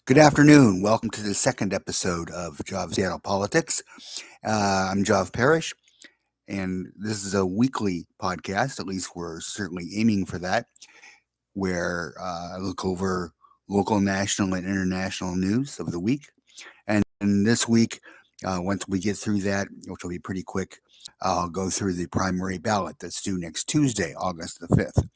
Good afternoon. Welcome to the second episode of Geov Seattle Politics. I'm Geov Parrish, and this is a weekly podcast. At least we're certainly aiming for that, where I look over local, national, and international news of the week. And this week, once we get through that, which will be pretty quick, I'll go through the primary ballot that's due next Tuesday, August the 5th.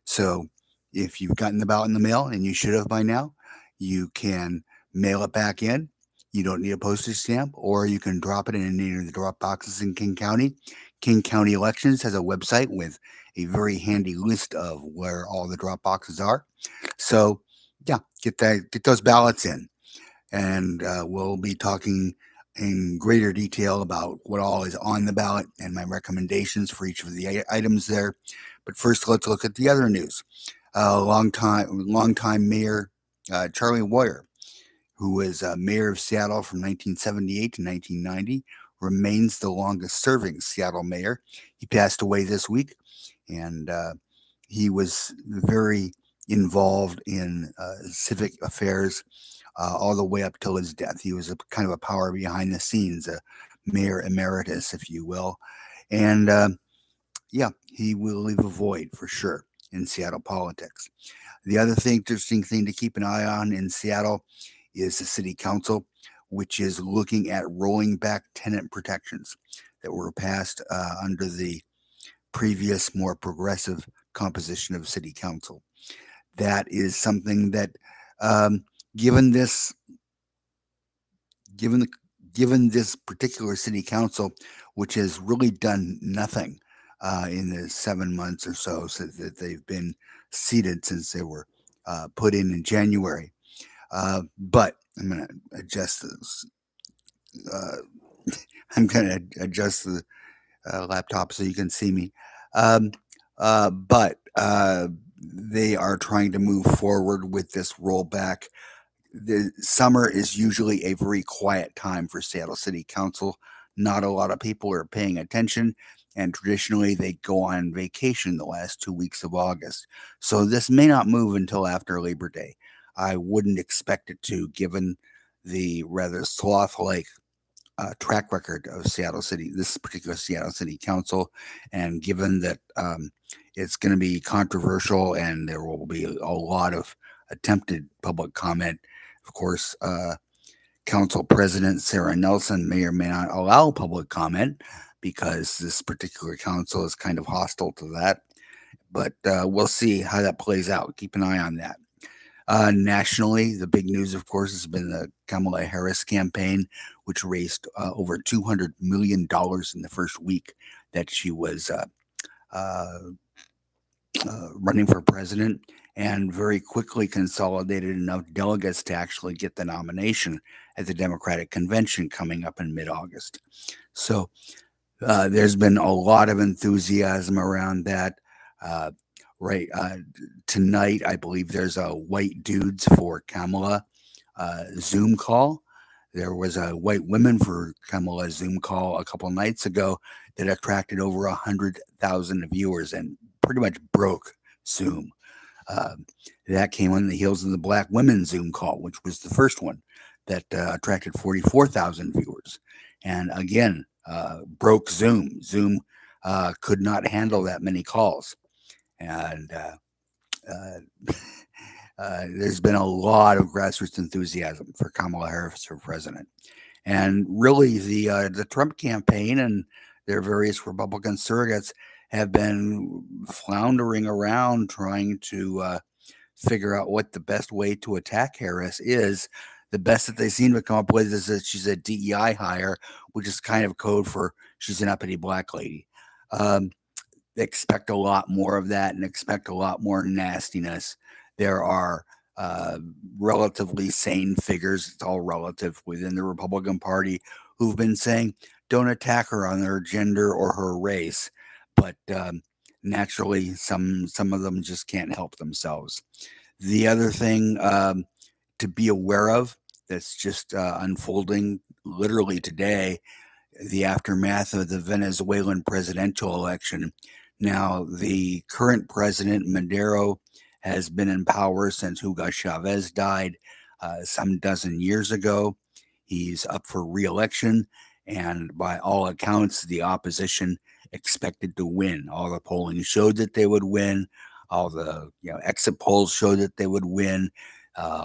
So if you've gotten the ballot in the mail, and you should have by now, you can mail it back in. You don't need a postage stamp, or you can drop it in any of the drop boxes in King County. King County Elections has a website with a very handy list of where all the drop boxes are. So, yeah, get those ballots in, and we'll be talking in greater detail about what all is on the ballot and my recommendations for each of the items there. But first, let's look at the other news. Longtime Mayor Charlie Boyer, who was mayor of Seattle from 1978 to 1990, remains the longest-serving Seattle mayor. He passed away this week, and he was very involved in civic affairs all the way up till his death. He was a kind of a power behind the scenes, a mayor emeritus, if you will. And yeah, he will leave a void for sure in Seattle politics. The other interesting thing to keep an eye on in Seattle is the city council, which is looking at rolling back tenant protections that were passed under the previous, more progressive composition of city council. That is something that, given this particular city council, which has really done nothing in the 7 months or so that they've been seated since they were put in January. But I'm going to adjust this. I'm going to adjust the laptop so you can see me. But they are trying to move forward with this rollback. The summer is usually a very quiet time for Seattle City Council. Not a lot of people are paying attention, and traditionally they go on vacation the last 2 weeks of August. So this may not move until after Labor Day. I wouldn't expect it to, given the rather sloth-like track record of this particular Seattle City Council, and given that it's going to be controversial and there will be a lot of attempted public comment. Of course, Council President Sarah Nelson may or may not allow public comment because this particular council is kind of hostile to that. But we'll see how that plays out. Keep an eye on that. Nationally, the big news, of course, has been the Kamala Harris campaign, which raised over $200 million in the first week that she was running for president, and very quickly consolidated enough delegates to actually get the nomination at the Democratic convention coming up in mid-August. So there's been a lot of enthusiasm around that. Tonight, I believe there's a White Dudes for Kamala Zoom call. There was a White Women for Kamala Zoom call a couple nights ago that attracted over 100,000 viewers and pretty much broke Zoom. That came on the heels of the Black Women Zoom call, which was the first one that attracted 44,000 viewers. And again, broke Zoom. Zoom could not handle that many calls. And there's been a lot of grassroots enthusiasm for Kamala Harris for president. And really, the Trump campaign and their various Republican surrogates have been floundering around trying to figure out what the best way to attack Harris is. The best that they seem to come up with is that she's a DEI hire, which is kind of code for she's an uppity black lady. They expect a lot more of that and expect a lot more nastiness. There are relatively sane figures, it's all relative, within the Republican Party who've been saying, don't attack her on her gender or her race. But naturally, some of them just can't help themselves. The other thing to be aware of that's just unfolding literally today, the aftermath of the Venezuelan presidential election. Now, the current president, Maduro, has been in power since Hugo Chavez died. some dozen years ago. He's up for reelection, and by all accounts, the opposition expected to win. All the polling showed that they would win. All the exit polls showed that they would win.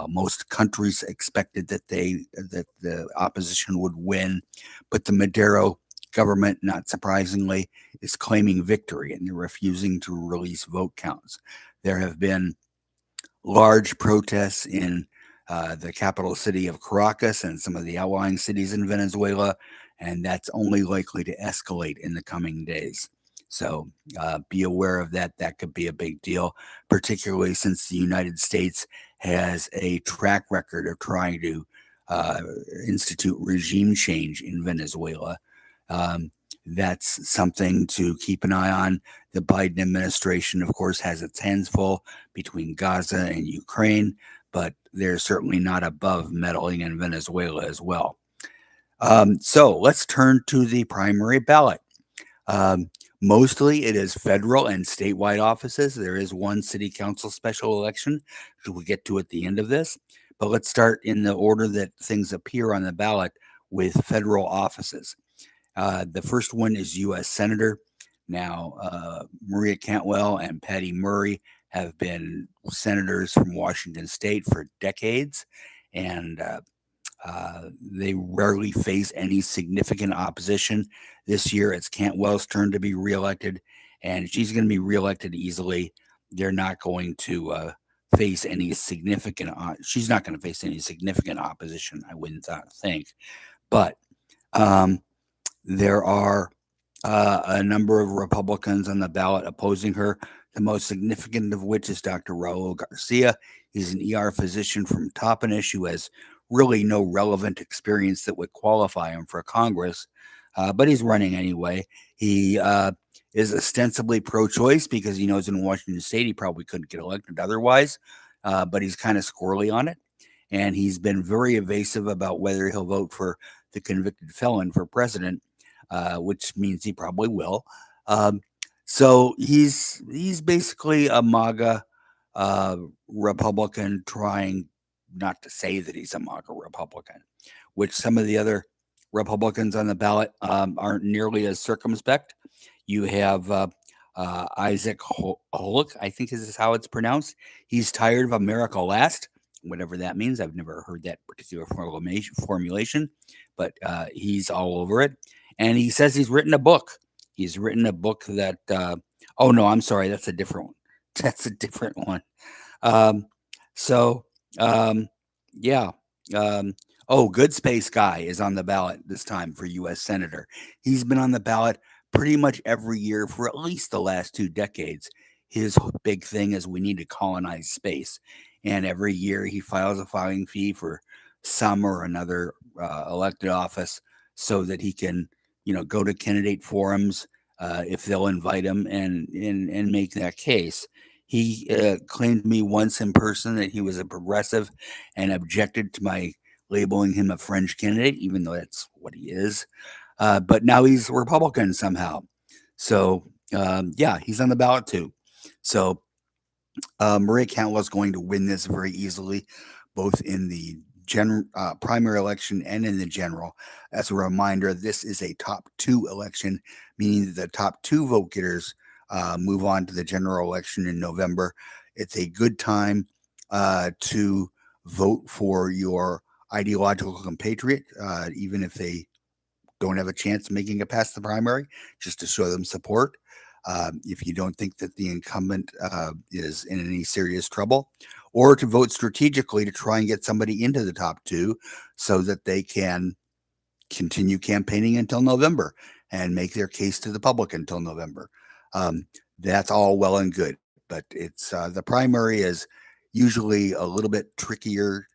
Most countries expected that the opposition would win, but the Madero government, not surprisingly, is claiming victory and they're refusing to release vote counts. There have been large protests in the capital city of Caracas and some of the outlying cities in Venezuela, and that's only likely to escalate in the coming days. So be aware of that. That could be a big deal, particularly since the United States has a track record of trying to uh, institute regime change in Venezuela. Um, that's something to keep an eye on. The Biden administration, of course, has its hands full between Gaza and Ukraine, but they're certainly not above meddling in Venezuela as well. So let's turn to the primary ballot. Um, Mostly it is federal and statewide offices. There is one city council special election, which we'll get to at the end of this. But let's start in the order that things appear on the ballot with federal offices. The first one is U.S. Senator. Now, Maria Cantwell and Patty Murray have been senators from Washington State for decades, and they rarely face any significant opposition. This year, it's Cantwell's turn to be reelected, and she's going to be reelected easily. They're not going to face any significant. She's not going to face any significant opposition. I wouldn't think, but um, there are a number of Republicans on the ballot opposing her, the most significant of which is Dr. Raul Garcia. He's an ER physician from Toppenish who has really no relevant experience that would qualify him for Congress, but he's running anyway. He is ostensibly pro-choice because he knows in Washington State he probably couldn't get elected otherwise, but he's kind of squirrely on it. And he's been very evasive about whether he'll vote for the convicted felon for president, which means he probably will. Um, so he's basically a MAGA uh, Republican trying not to say that he's a MAGA Republican, which some of the other Republicans on the ballot aren't nearly as circumspect. You have Isaac Hollick, I think is how it's pronounced. He's tired of America Last, whatever that means. I've never heard that particular formulation, but he's all over it. And he says he's written a book. He's written a book that, oh no, I'm sorry, that's a different one. That's a different one. Um, so, um, yeah. Um, oh, Good Space Guy is on the ballot this time for U.S. Senator. He's been on the ballot pretty much every year for at least the last 2 decades. His big thing is we need to colonize space. And every year he files a filing fee for some or another elected office so that he can, go to candidate forums if they'll invite him and make that case. He claimed to me once in person that he was a progressive and objected to my labeling him a fringe candidate, even though that's what he is. But now he's Republican somehow. So, yeah, he's on the ballot too. So, Maria Cantwell is going to win this very easily, both in the primary election and in the general. As a reminder, this is a top 2 election, meaning that the top 2 vote getters move on to the general election in November. It's a good time to vote for your ideological compatriot, even if they don't have a chance of making it past the primary, just to show them support. If you don't think that the incumbent is in any serious trouble, or to vote strategically to try and get somebody into the top 2 so that they can continue campaigning until November and make their case to the public until November. That's all well and good, but it's the primary is usually a little bit trickier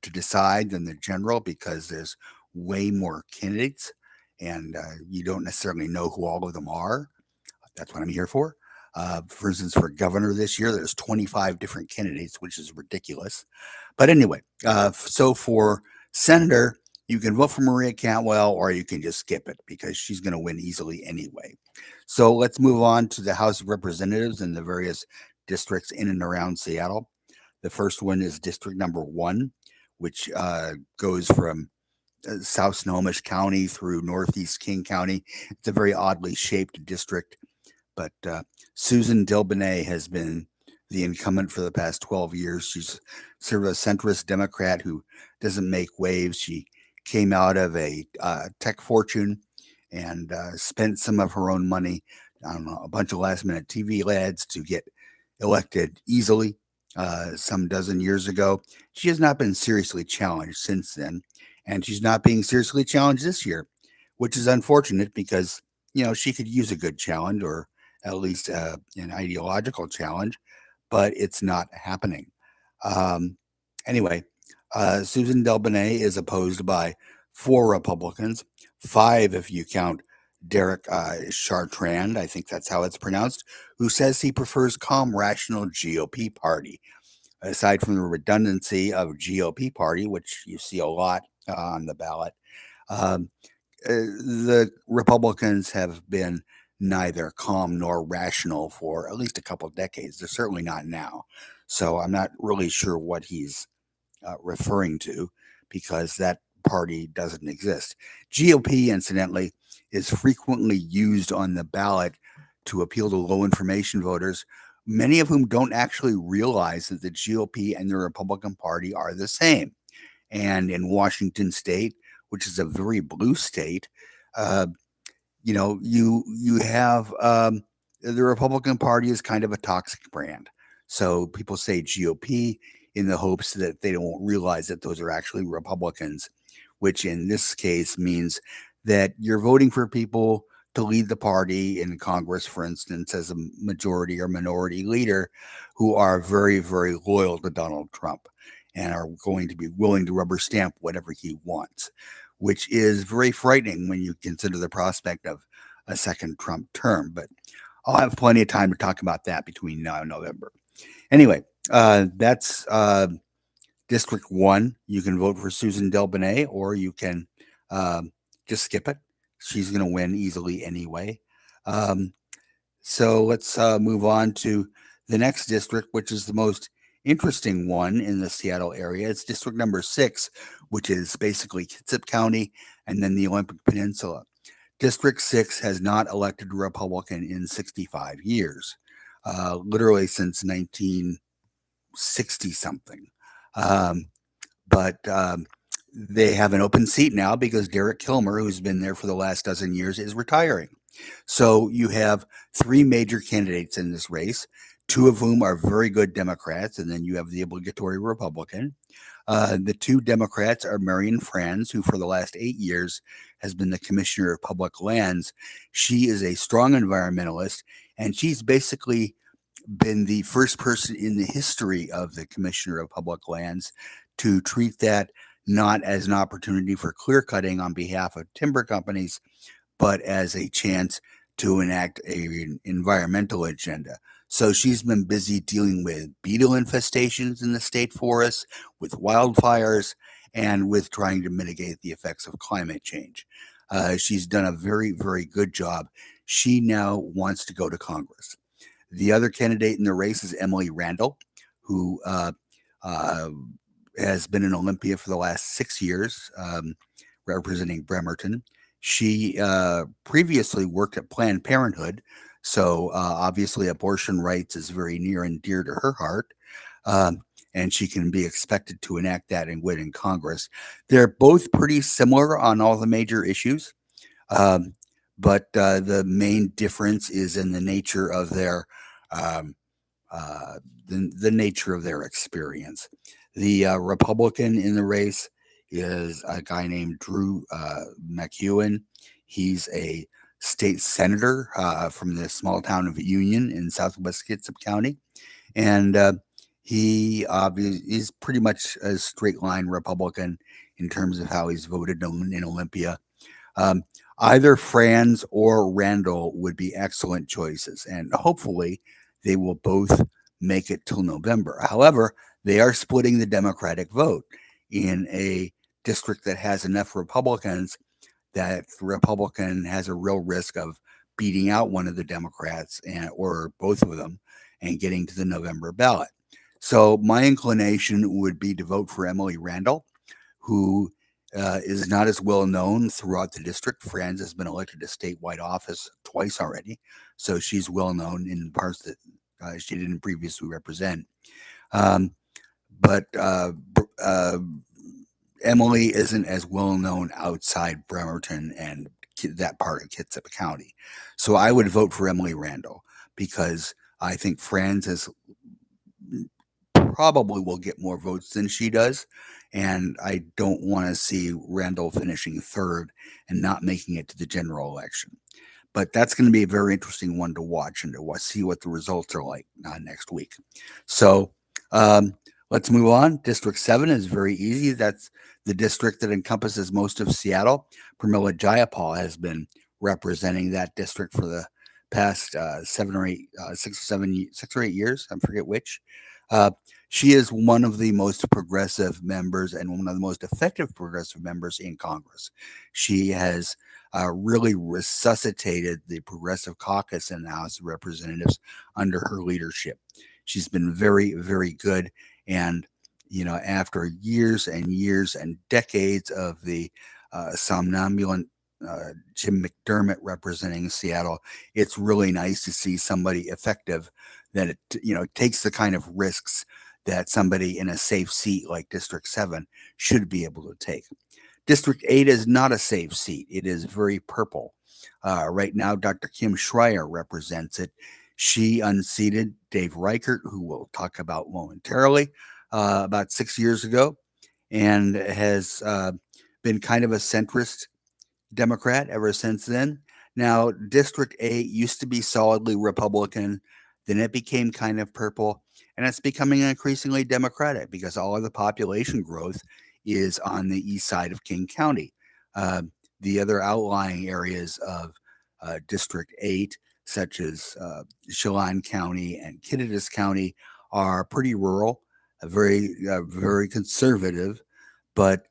to decide than the general because there's way more candidates and you don't necessarily know who all of them are. That's what I'm here for. For instance, for governor this year, there's 25 different candidates, which is ridiculous. But anyway, so for senator, you can vote for Maria Cantwell or you can just skip it because she's going to win easily anyway. So let's move on to the House of Representatives and the various districts in and around Seattle. The first one is District number 1. which goes from South Snohomish County through Northeast King County. It's a very oddly shaped district. But Susan Dilbenet has been the incumbent for the past 12 years. She's sort of a centrist Democrat who doesn't make waves. She came out of a tech fortune and spent some of her own money on a bunch of last minute TV ads to get elected easily some dozen years ago. She has not been seriously challenged since then, and she's not being seriously challenged this year, which is unfortunate because she could use a good challenge or at least an ideological challenge, but it's not happening. Um, anyway, Susan Delbene is opposed by 4 Republicans, 5 if you count Derek Chartrand, I think that's how it's pronounced, who says he prefers calm, rational GOP party. Aside from the redundancy of GOP party, which you see a lot on the ballot, um, the Republicans have been neither calm nor rational for at least a couple of decades. They're certainly not now. So I'm not really sure what he's referring to because that party doesn't exist. GOP, incidentally, is frequently used on the ballot to appeal to low information voters, many of whom don't actually realize that the GOP and the Republican Party are the same. And in Washington State, which is a very blue state, uh, you have the Republican Party is kind of a toxic brand. So people say GOP in the hopes that they don't realize that those are actually Republicans, which in this case means that you're voting for people to lead the party in Congress, for instance, as a majority or minority leader who are very, very loyal to Donald Trump and are going to be willing to rubber stamp whatever he wants, which is very frightening when you consider the prospect of a second Trump term. But I'll have plenty of time to talk about that between now and November. Anyway, that's District 1. You can vote for Susan Delbenet or you can um, just skip it. She's going to win easily anyway. Um, so let's move on to the next district, which is the most interesting one in the Seattle area. It's District number 6, which is basically Kitsap County and then the Olympic Peninsula. District 6 has not elected a Republican in 65 years, literally since 1960 something. Um, but they have an open seat now because Derek Kilmer, who's been there for the last dozen years, is retiring. So you have 3 major candidates in this race, 2 of whom are very good Democrats, and then you have the obligatory Republican. The 2 Democrats are Marion Franz, who for the last 8 years has been the Commissioner of Public Lands. She is a strong environmentalist, and she's basically been the first person in the history of the Commissioner of Public Lands to treat that not as an opportunity for clear cutting on behalf of timber companies, but as a chance to enact an environmental agenda. So she's been busy dealing with beetle infestations in the state forests, with wildfires, and with trying to mitigate the effects of climate change. She's done a very, very good job. She now wants to go to Congress. The other candidate in the race is Emily Randall, who uh, has been in Olympia for the last 6 years, representing Bremerton. She previously worked at Planned Parenthood, so obviously abortion rights is very near and dear to her heart. And she can be expected to enact that and win in Congress. They're both pretty similar on all the major issues. Um, but the main difference is in the nature of their um, uh, the nature of their experience. The Republican in the race is a guy named Drew McEwen. He's a state senator from the small town of Union in southwest Kitsap County, and he is pretty much a straight line Republican in terms of how he's voted in Olympia. Um, Either Franz or Randall would be excellent choices, and hopefully they will both make it till November. However, they are splitting the Democratic vote in a district that has enough Republicans that the Republican has a real risk of beating out one of the Democrats or both of them and getting to the November ballot. So my inclination would be to vote for Emily Randall, who is not as well known throughout the district. Franz has been elected to statewide office twice already, so she's well known in parts that she didn't previously represent. Um, but Emily isn't as well known outside Bremerton and that part of Kitsap County. So I would vote for Emily Randall because I think Franz is probably will get more votes than she does. And I don't want to see Randall finishing third and not making it to the general election. But that's going to be a very interesting one to watch and to see what the results are like next week. So um, let's move on. District 7 is very easy. That's the district that encompasses most of Seattle. Pramila Jayapal has been representing that district for the past 7 or 8, 6 or 8 years. I forget which. Uh, she is one of the most progressive members and one of the most effective progressive members in Congress. She has really resuscitated the Progressive Caucus in the House of Representatives under her leadership. She's been very, very good. And, after years and years and decades of the somnambulant Jim McDermott representing Seattle, it's really nice to see somebody effective that, takes the kind of risks that somebody in a safe seat like District 7 should be able to take. District 8 is not a safe seat. It is very purple. Right now, Dr. Kim Schreier represents it. She unseated Dave Reichert, who we'll talk about momentarily, about 6 years ago, and has been kind of a centrist Democrat ever since then. Now, District 8 used to be solidly Republican, then it became kind of purple, and it's becoming increasingly Democratic because all of the population growth is on the east side of King County. Uh, the other outlying areas of District 8, such as Chelan County and Kittitas County, are pretty rural, very conservative, but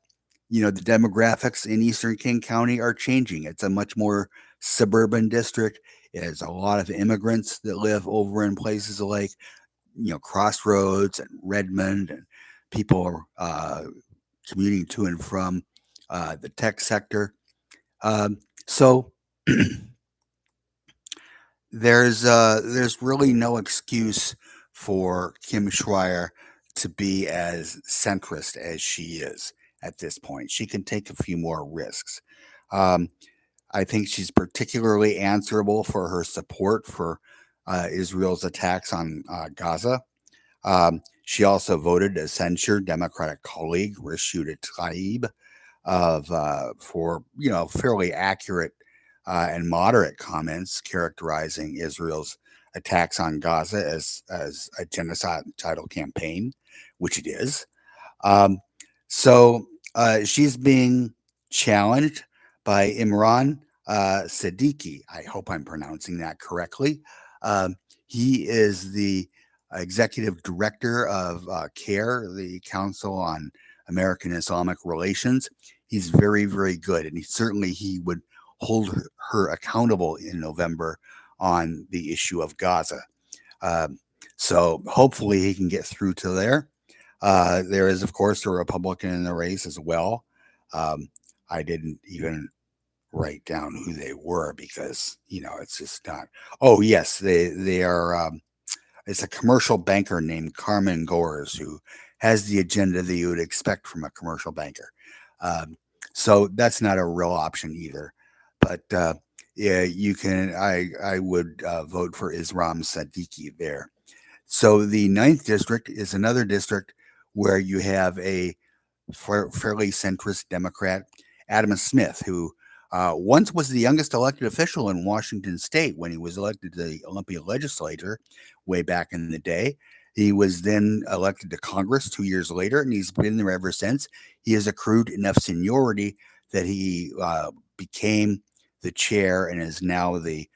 the demographics in Eastern King County are changing. It's a much more suburban district. There's a lot of immigrants that live over in places like, Crossroads and Redmond, and people commuting to and from the tech sector. So there's really no excuse for Kim Schreier to be as centrist as she is at this point. She can take a few more risks. Um, I think she's particularly answerable for her support for Israel's attacks on Gaza. She also voted to censure Democratic colleague Rashida Tlaib of for fairly accurate and moderate comments characterizing Israel's attacks on Gaza as a genocidal campaign, which it is. Um, so she's being challenged by Imran Siddiqui. I hope I'm pronouncing that correctly. Um, he is the executive director of CARE, the Council on American Islamic Relations. He's very, very good, and he would hold her accountable in November on the issue of Gaza. Um, so hopefully he can get through to there. There is, of course, a Republican in the race as well. Um, I didn't even write down who they were because it's just not. Oh yes, they are. It's a commercial banker named Carmen Gores who has the agenda that you would expect from a commercial banker. Um, so that's not a real option either. But yeah, you can. I would vote for Isram Sadiqi there. So the ninth district is another district where you have a fairly centrist Democrat, Adam Smith, who once was the youngest elected official in Washington State when he was elected to the Olympia legislature way back in the day. He was then elected to Congress 2 years later, and he's been there ever since. He has accrued enough seniority that he became the chair and is now the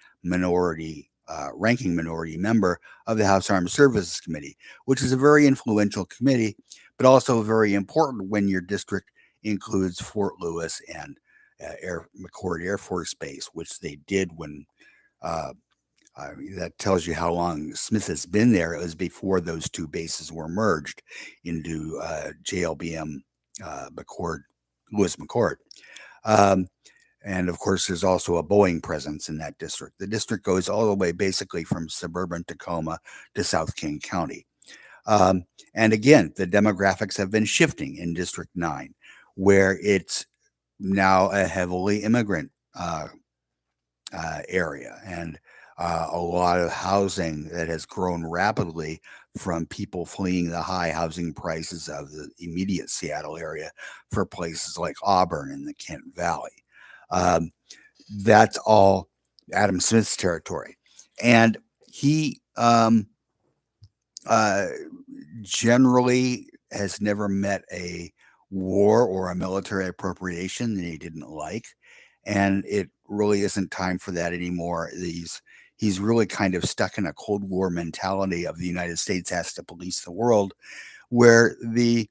ranking minority member of the House Armed Services Committee, which is a very influential committee, but also very important when your district includes Fort Lewis and McChord Air Force Base, which they did when uh, That tells you how long Smith has been there. It was before those two bases were merged into JLBM McCord, Lewis McCord. Um, and of course, there's also a Boeing presence in that district. The district goes all the way basically from suburban Tacoma to South King County. Um, and again, the demographics have been shifting in District 9, where it's now a heavily immigrant area, and a lot of housing that has grown rapidly from people fleeing the high housing prices of the immediate Seattle area for places like Auburn and the Kent Valley. Um, that's all Adam Smith's territory. And he uh, generally has never met a war or a military appropriation that he didn't like. And it really isn't time for that anymore. He's really kind of stuck in a Cold War mentality of the United States has to police the world, where the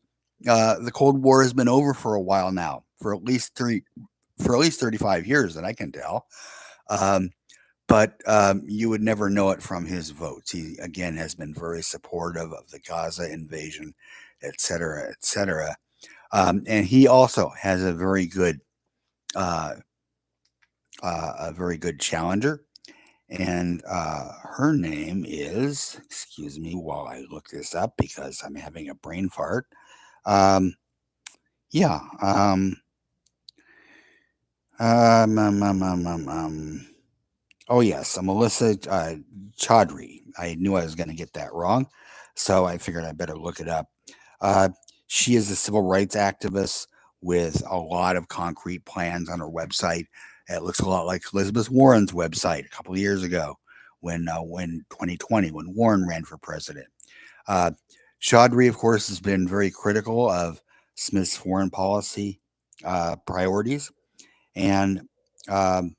Cold War has been over for a while now, for at least 35 years that I can tell. Um, but you would never know it from his votes. He again has been very supportive of the Gaza invasion, et cetera, et cetera. And he also has uh, a very good challenger, and her name is. Excuse me while I look this up because I'm having a brain fart. Um, yeah. Um, um, um, um, um, Oh, yes, Melissa Chaudhry. I knew I was going to get that wrong, so I figured I better look it up. Uh, she is a civil rights activist with a lot of concrete plans on her website. It looks a lot like Elizabeth Warren's website a couple of years ago when 2020, when Warren ran for president. Uh, Chaudhry, of course, has been very critical of Smith's foreign policy priorities, and um,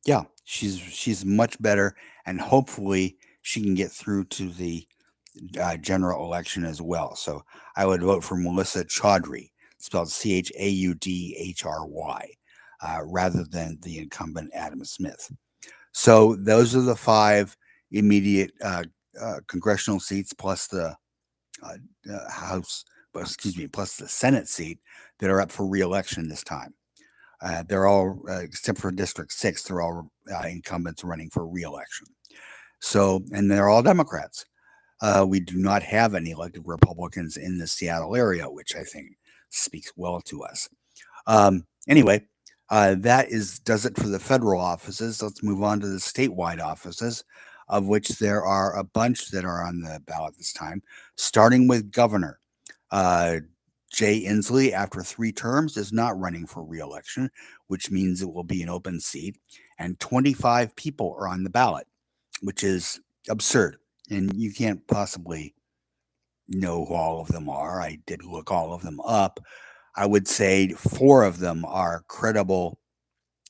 yeah, she's much better, and hopefully she can get through to the general election as well. So I would vote for Melissa Chaudhry, spelled Chaudhry, rather than the incumbent Adam Smith. So those are the five immediate congressional seats, plus the uh, House, excuse me, plus the Senate seat that are up for reelection this time. They're all, except for District 6, they're all incumbents running for reelection. So, and they're all Democrats. We do not have any elected Republicans in the Seattle area, which I think speaks well to us. Anyway, that is does it for the federal offices. Let's move on to the statewide offices, of which there are a bunch that are on the ballot this time, starting with governor. Uh, Jay Inslee, after 3 terms, is not running for reelection, which means it will be an open seat, and 25 people are on the ballot, which is absurd. And you can't possibly know who all of them are. I did look all of them up. I would say 4 of them are credible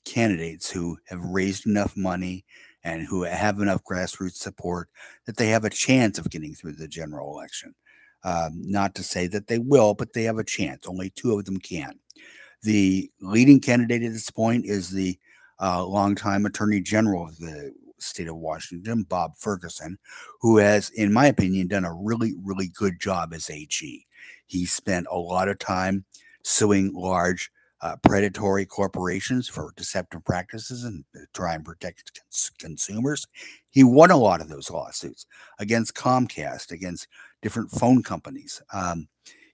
candidates who have raised enough money and who have enough grassroots support that they have a chance of getting through the general election. Not to say that they will, but they have a chance. Only 2 of them can. The leading candidate at this point is the longtime Attorney General of the state of Washington, Bob Ferguson, who has, in my opinion, done a really, really good job as AG. He spent a lot of time suing large predatory corporations for deceptive practices and to try and protect consumers. He won a lot of those lawsuits against Comcast, against different phone companies.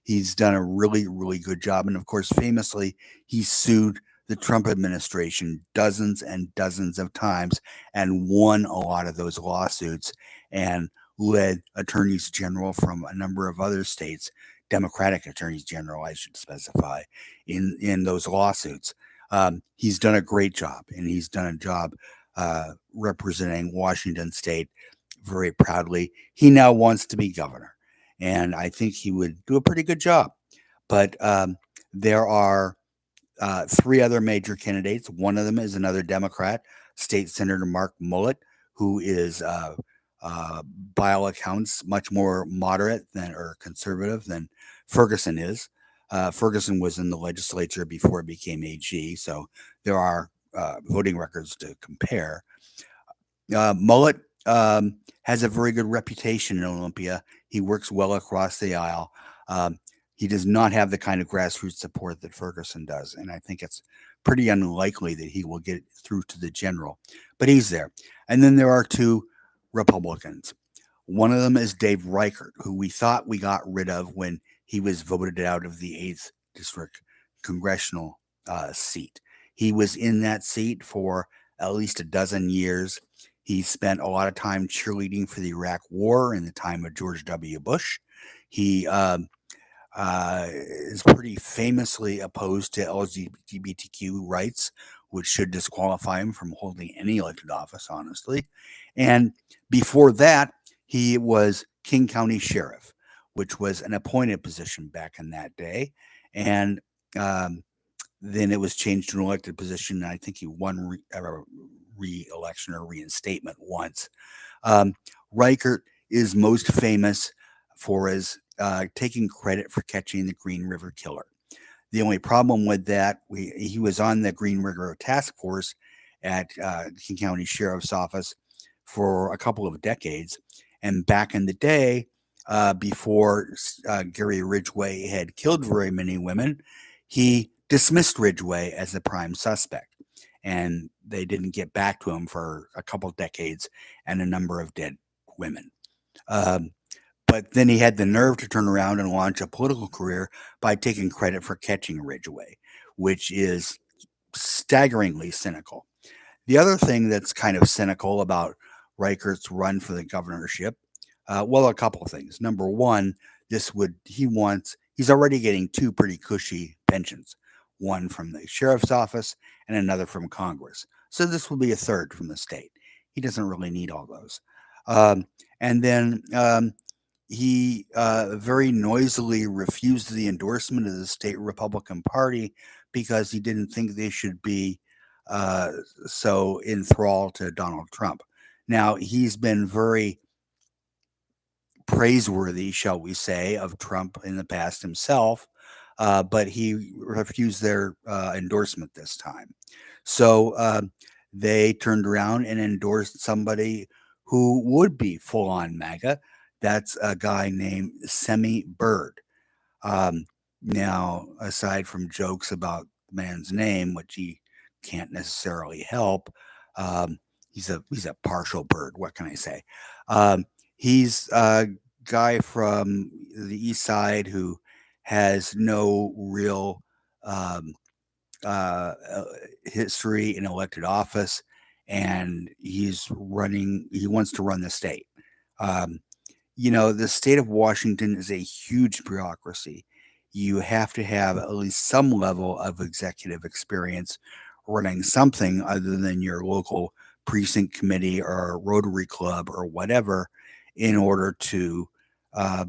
He's done a really, really good job. And of course, famously, he sued the Trump administration dozens and dozens of times and won a lot of those lawsuits and led attorneys general from a number of other states, Democratic attorneys general, I should specify, in those lawsuits. He's done a great job, and he's done a job representing Washington State very proudly. He now wants to be governor, and I think he would do a pretty good job. But there are 3 other major candidates. One of them is another Democrat, State Senator Mark Mullet, who is, by all accounts, much more moderate than or conservative than Ferguson is. Ferguson was in the legislature before he became AG, so there are voting records to compare. Mullet has a very good reputation in Olympia. He works well across the aisle. Um, he does not have the kind of grassroots support that Ferguson does, and I think it's pretty unlikely that he will get through to the general. But he's there. And then there are two Republicans. One of them is Dave Reichert, who we thought we got rid of when he was voted out of the 8th District congressional seat. He was in that seat for at least a dozen years. He spent a lot of time cheerleading for the Iraq War in the time of George W. Bush. He is pretty famously opposed to LGBTQ rights, which should disqualify him from holding any elected office, honestly. And before that, he was King County Sheriff, which was an appointed position back in that day. And um, then it was changed to an elected position. And I think he won re-election or reinstatement once. Um, Reichert is most famous for his taking credit for catching the Green River Killer. The only problem with that, he was on the Green River Task Force at King County Sheriff's Office for a couple of decades. And back in the day, before Gary Ridgway had killed very many women, he dismissed Ridgway as the prime suspect. And they didn't get back to him for a couple decades and a number of dead women. Um, but then he had the nerve to turn around and launch a political career by taking credit for catching Ridgway, which is staggeringly cynical. The other thing that's kind of cynical about Reichert's run for the governorship, well, a couple of things. Number one, he's already getting two pretty cushy pensions, one from the sheriff's office and another from Congress. So this will be a third from the state. He doesn't really need all those. And then he very noisily refused the endorsement of the state Republican Party because he didn't think they should be uh, so enthralled to Donald Trump. Now, he's been very praiseworthy, shall we say, of Trump in the past himself, but he refused their endorsement this time. So they turned around and endorsed somebody who would be full on MAGA. That's a guy named Semi Bird. Um, Now, aside from jokes about the man's name, which he can't necessarily help, um, he's a partial bird. What can I say? He's a guy from the east side who has no real um, uh, history in elected office, and He wants to run the state. Um, the state of Washington is a huge bureaucracy. You have to have at least some level of executive experience running something other than your local precinct committee or Rotary Club or whatever in order to uh,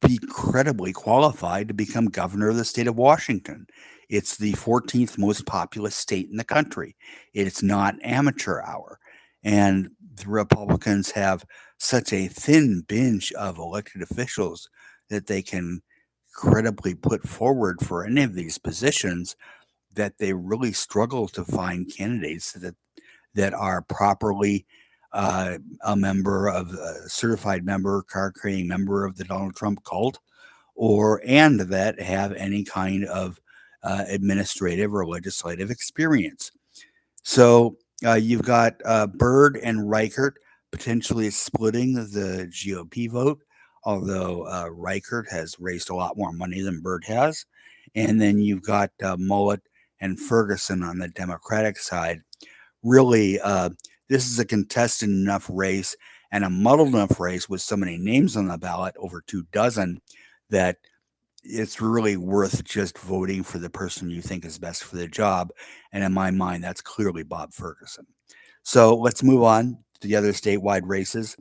be credibly qualified to become governor of the state of Washington. It's the 14th most populous state in the country. It's not amateur hour. And the Republicans have such a thin bench of elected officials that they can credibly put forward for any of these positions that they really struggle to find candidates that are properly a certified member, card carrying member of the Donald Trump cult, and that have any kind of administrative or legislative experience. So you've got Byrd and Reichert potentially splitting the GOP vote, although Reichert has raised a lot more money than Byrd has. And then you've got Mullet and Ferguson on the Democratic side. Really, this is a contested enough race and a muddled enough race with so many names on the ballot, over 2 dozen, that it's really worth just voting for the person you think is best for the job. And in my mind, that's clearly Bob Ferguson. So let's move on to the other statewide races.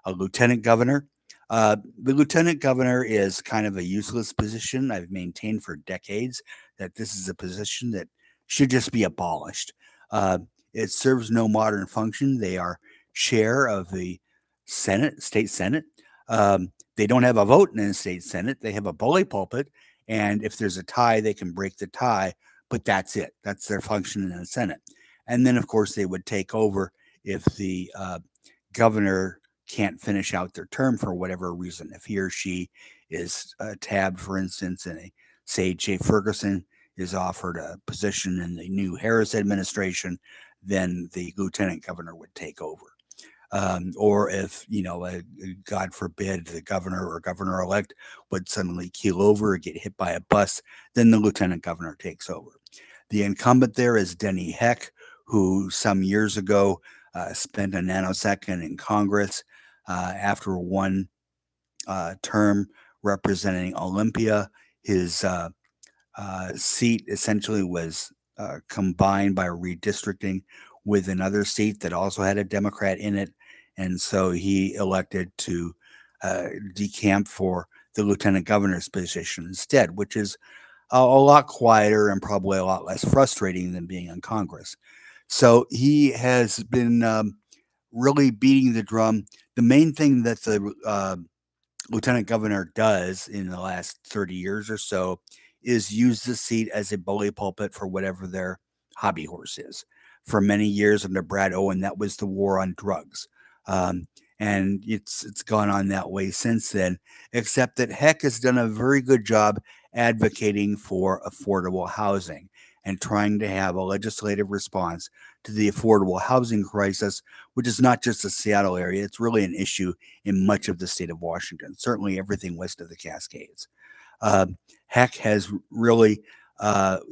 A lieutenant governor. The lieutenant governor is kind of a useless position. I've maintained for decades that this is a position that should just be abolished. Uh, it serves no modern function. They are chair of the Senate, state Senate. They don't have a vote in the state Senate. They have a bully pulpit, and if there's a tie, they can break the tie. But that's it. That's their function in the Senate. and then of course they would take over if the governor can't finish out their term for whatever reason. If he or she is tabbed, for instance, and say Jay Ferguson is offered a position in the new Harris administration, then the lieutenant governor would take over. Or if, God forbid, the governor or governor elect would suddenly keel over or get hit by a bus, then the lieutenant governor takes over. The incumbent there is Denny Heck, who some years ago spent a nanosecond in Congress after one term representing Olympia. His seat essentially was combined by redistricting with another seat that also had a Democrat in it. And so he elected to decamp for the lieutenant governor's position instead, which is a lot quieter and probably a lot less frustrating than being in Congress. So he has been really beating the drum. The main thing that the lieutenant governor does in the last 30 years or so is use the seat as a bully pulpit for whatever their hobby horse is. For many years under Brad Owen, that was the war on drugs. Um, and it's gone on that way since then, except that Heck has done a very good job advocating for affordable housing and trying to have a legislative response to the affordable housing crisis, which is not just the Seattle area, it's really an issue in much of the state of Washington, certainly everything west of the Cascades. Uh, Heck has really,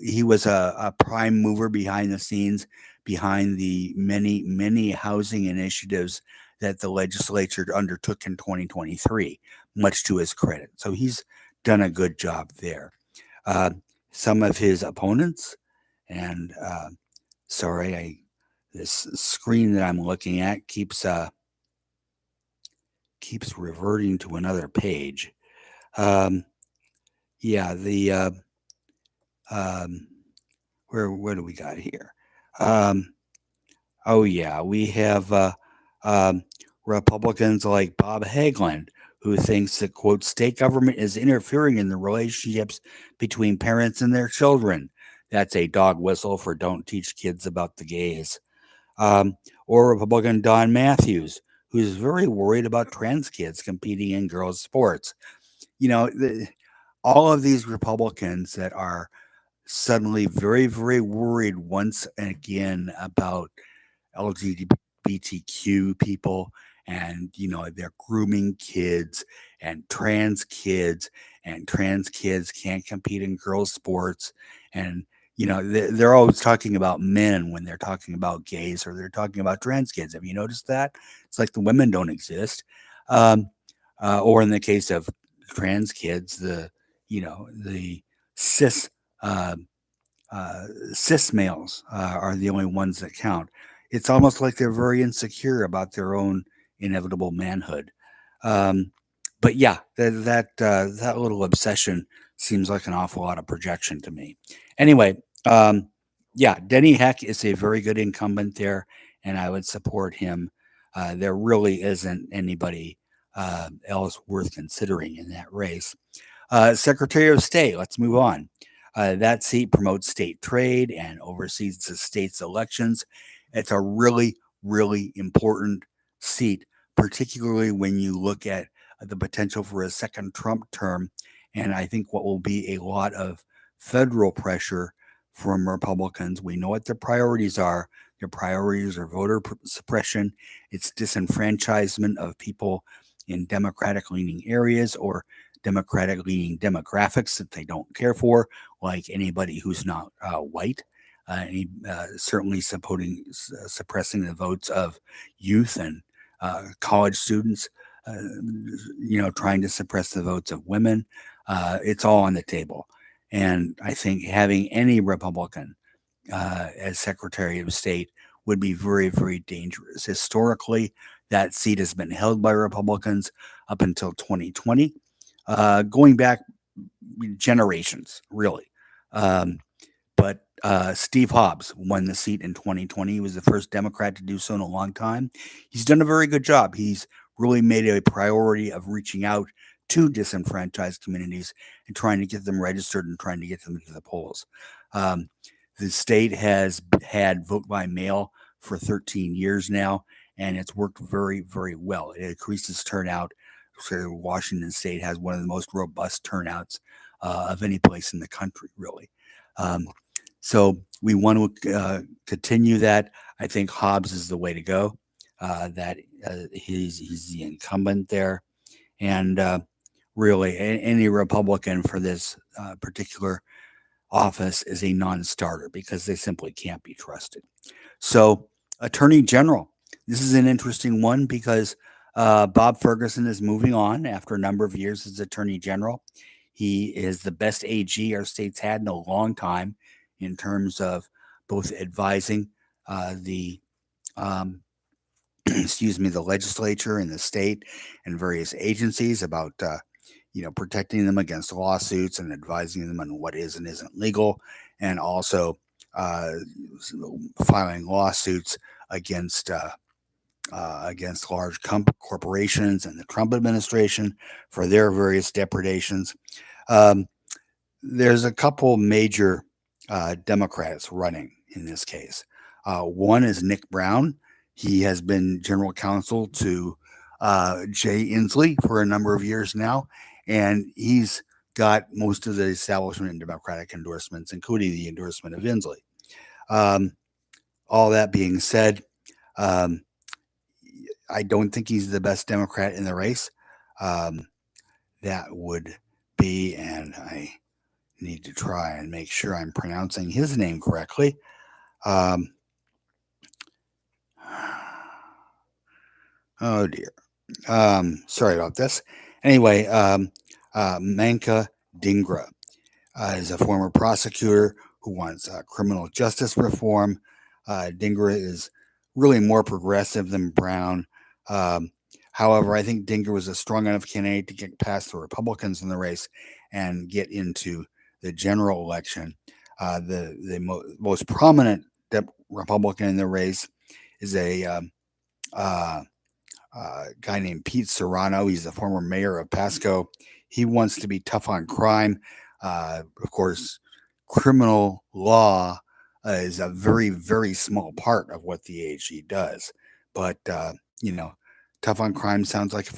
he was a prime mover behind the scenes, behind the many, many housing initiatives that the legislature undertook in 2023, much to his credit. So he's done a good job there. Uh, some of his opponents, and sorry, this screen that I'm looking at keeps reverting to another page. Um, yeah, the um, where do we got here? Um, oh yeah, we have um, Republicans like Bob Hageland, who thinks that quote state government is interfering in the relationships between parents and their children. That's a dog whistle for don't teach kids about the gays. Um, or Republican Don Matthews, who's very worried about trans kids competing in girls' sports. All of these Republicans that are suddenly very, very worried once again about LGBTQ people and they're grooming kids and trans kids can't compete in girls sports and they're always talking about men when they're talking about gays or they're talking about trans kids. Have you noticed that? It's like the women don't exist. um, or in the case of trans kids, the cis uh, cis males are the only ones that count. It's almost like they're very insecure about their own inevitable manhood. Um, but yeah, that little obsession seems like an awful lot of projection to me. Anyway, um, yeah, Denny Heck is a very good incumbent there, and I would support him. There really isn't anybody else worth considering in that race. Secretary of State, let's move on. That seat promotes state trade and oversees the state's elections. It's a really, really important seat, particularly when you look at the potential for a second Trump term. And I think what will be a lot of federal pressure from Republicans. We know what their priorities are. Their priorities are voter suppression, it's disenfranchisement of people in Democratic leaning areas or Democratic leaning demographics that they don't care for, like anybody who's not white. Certainly suppressing the votes of youth and college students, trying to suppress the votes of women. It's all on the table. And I think having any Republican as Secretary of State would be very, very dangerous. Historically, that seat has been held by Republicans up until 2020, going back generations, really. Um, but Steve Hobbs won the seat in 2020. He was the first Democrat to do so in a long time. He's done a very good job. He's really made a priority of reaching out to disenfranchised communities and trying to get them registered and trying to get them into the polls. Um, The state has had vote by mail for 13 years now, and it's worked very, very well. It increases turnout. So Washington State has one of the most robust turnouts of any place in the country, really. Um, so we want to continue that. I think Hobbs is the way to go. That he's the incumbent there, and really any Republican for this particular office is a non-starter because they simply can't be trusted. So, Attorney General, this is an interesting one because Bob Ferguson is moving on after a number of years as Attorney General. He is the best AG our state's had in a long time in terms of both advising the um, excuse me, the legislature and the state and various agencies about protecting them against lawsuits and advising them on what is and isn't legal, and also uh, filing lawsuits against against large corporations and the Trump administration for their various depredations. Um, there's a couple major Democrats running in this case. One is Nick Brown. He has been general counsel to Jay Inslee for a number of years now, and he's got most of the establishment and Democratic endorsements, including the endorsement of Inslee. Um, all that being said, um, I don't think he's the best Democrat in the race. Um, that would be, and I need to try and make sure I'm pronouncing his name correctly. Um, oh dear. Sorry about this. Anyway, Manka Dhingra is a former prosecutor who wants criminal justice reform. Dhingra is really more progressive than Brown. Um, However, I think Dhingra was a strong enough candidate to get past the Republicans in the race and get into the general election. The most prominent Republican in the race is a uh, guy named Pete Serrano. He's the former mayor of Pasco. He wants to be tough on crime. Of course, criminal law is a very, very small part of what the AG does. But, tough on crime sounds like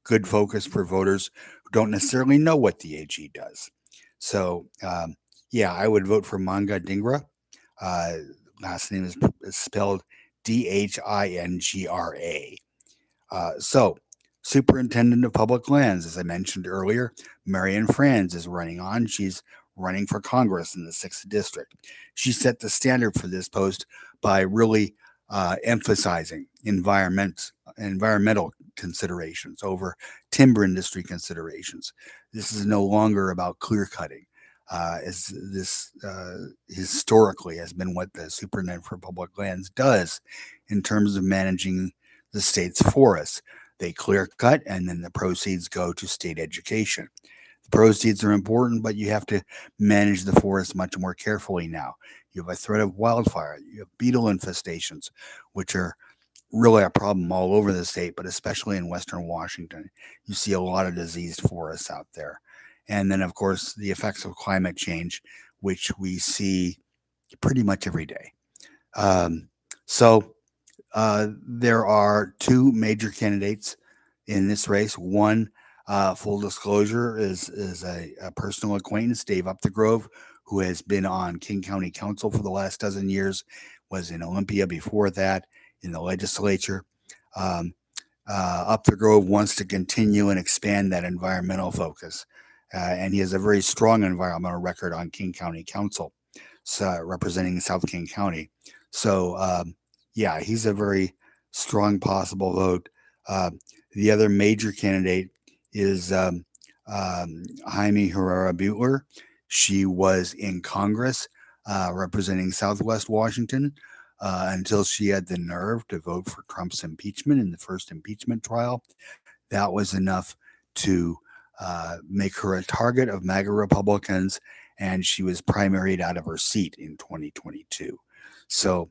good focus for voters who don't necessarily know what the AG does. So, yeah, I would vote for Manga Dhingra. Uh, Last name is spelled Dhingra. So, Superintendent of Public Lands, as I mentioned earlier, Marianne Franz is running on. She's running for Congress in the 6th District. She set the standard for this post by really emphasizing environmental considerations over timber industry considerations. This is no longer about clear cutting. As this historically has been what the Superintendent for Public Lands does in terms of managing the state's forests. They clear cut, and then the proceeds go to state education. The proceeds are important, but you have to manage the forest much more carefully now. You have a threat of wildfire, you have beetle infestations, which are really a problem all over the state, but especially in Western Washington. You see a lot of diseased forests out there. And then, of course, the effects of climate change, which we see pretty much every day. So, there are two major candidates in this race. One, full disclosure, is a personal acquaintance, Dave Upthegrove, who has been on King County Council for the last dozen years, was in Olympia before that, in the legislature. Um, Upthegrove wants to continue and expand that environmental focus, and he has a very strong environmental record on King County Council, so, representing South King County. So, yeah, he's a very strong possible vote. Uh, the other major candidate is Jaime Herrera Butler. She was in Congress representing Southwest Washington until she had the nerve to vote for Trump's impeachment in the first impeachment trial. That was enough to make her a target of MAGA Republicans, and she was primaried out of her seat in 2022. So,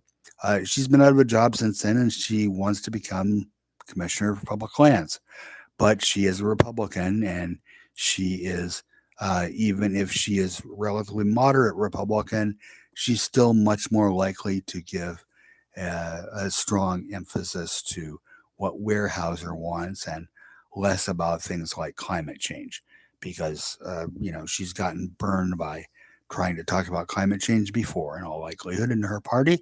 she's been out of a job since then, and she wants to become Commissioner for Public Lands. But she is a Republican, and she is Even if she is relatively moderate Republican, she's still much more likely to give a strong emphasis to what Weyerhaeuser wants and less about things like climate change, because she's gotten burned by trying to talk about climate change before, in all likelihood, in her party.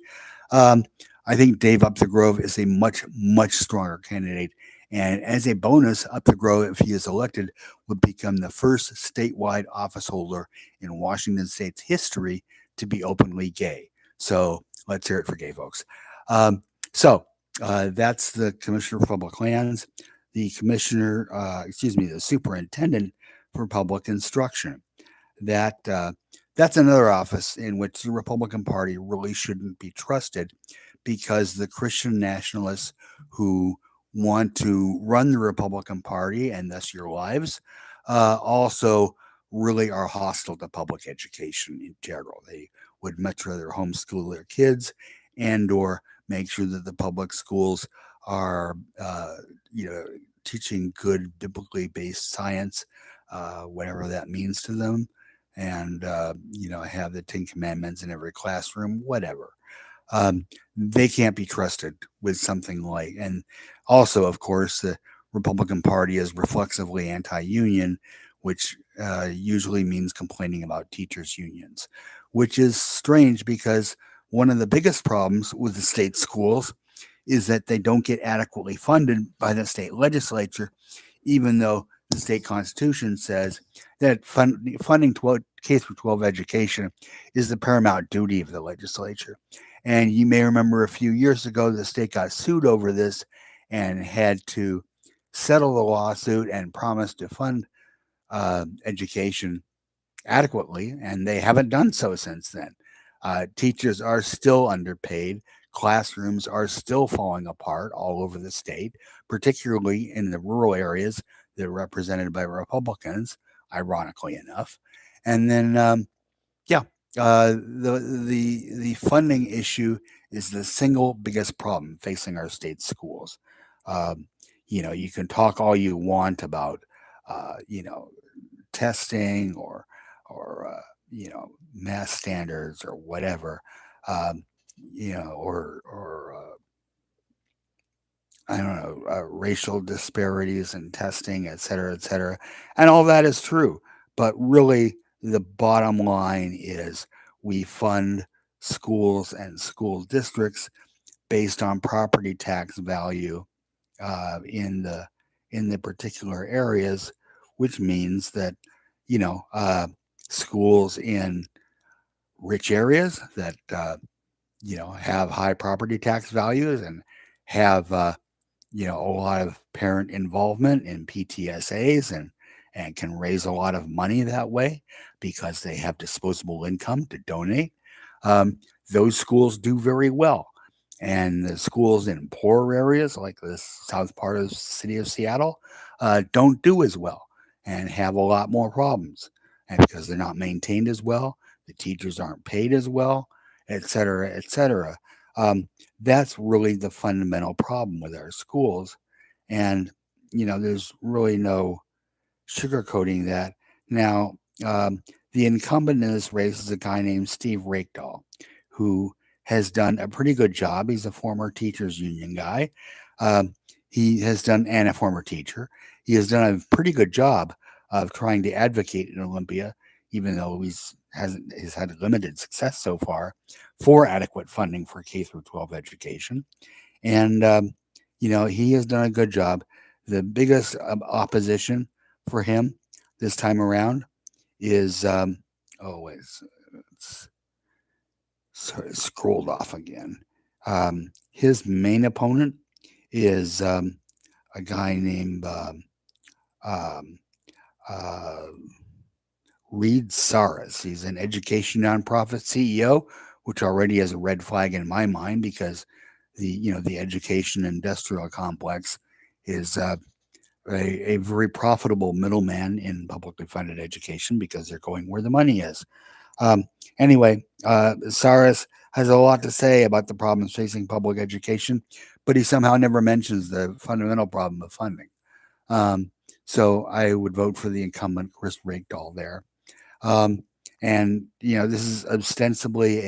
Um, I think Dave Up the Grove is a much stronger candidate. And as a bonus, Up the Grove, if he is elected, would become the first statewide office holder in Washington state's history to be openly gay. So let's hear it for gay folks. Um, so that's the Commissioner for Public Lands. The the Superintendent for Public Instruction. That's another office in which the Republican Party really shouldn't be trusted, because the Christian nationalists who want to run the Republican Party and thus your lives also really are hostile to public education in general. They would much rather homeschool their kids and or make sure that the public schools are you know teaching good biblically based science, whatever that means to them, and have the Ten Commandments in every classroom, whatever. They can't be trusted with something like, and also, of course, the Republican Party is reflexively anti-union, which usually means complaining about teachers' unions, which is strange because one of the biggest problems with the state schools is that they don't get adequately funded by the state legislature, even though the state constitution says that funding K through 12 education is the paramount duty of the legislature. And you may remember a few years ago, the state got sued over this and had to settle the lawsuit and promise to fund education adequately, and they haven't done so since then. Teachers are still underpaid. Classrooms are still falling apart all over the state, particularly in the rural areas that are represented by Republicans, ironically enough. And then, yeah, the funding issue is the single biggest problem facing our state schools. Um, you can talk all you want about, testing or math standards or whatever, um, or I don't know, racial disparities in testing, et cetera, and all that is true. But really, the bottom line is we fund schools and school districts based on property tax value uh, in the in the particular areas, which means that you know uh, schools in rich areas that have high property tax values and have a lot of parent involvement in PTSAs and can raise a lot of money that way because they have disposable income to donate. Um, those schools do very well. And the schools in poorer areas, like the south part of the city of Seattle, don't do as well and have a lot more problems. And because they're not maintained as well, the teachers aren't paid as well, et cetera, et cetera. That's really the fundamental problem with our schools. And, there's really no sugarcoating that. Now, the incumbent in this race is a guy named Steve Rakedahl, who has done a pretty good job. He's a former teachers union guy. Um, he has done, and a former teacher. He has done a pretty good job of trying to advocate in Olympia, even though he's had limited success so far for adequate funding for K through 12 education. And he has done a good job. The biggest opposition for him this time around is oh wait, it's sorry, scrolled off again. His main opponent is a guy named um, uh, Reed Saras. He's an education nonprofit CEO, which already has a red flag in my mind because the education industrial complex is a very profitable middleman in publicly funded education because they're going where the money is. Um, anyway, Saras has a lot to say about the problems facing public education, but he somehow never mentions the fundamental problem of funding. Um, So I would vote for the incumbent Chris Rakedall there. Um, and this is ostensibly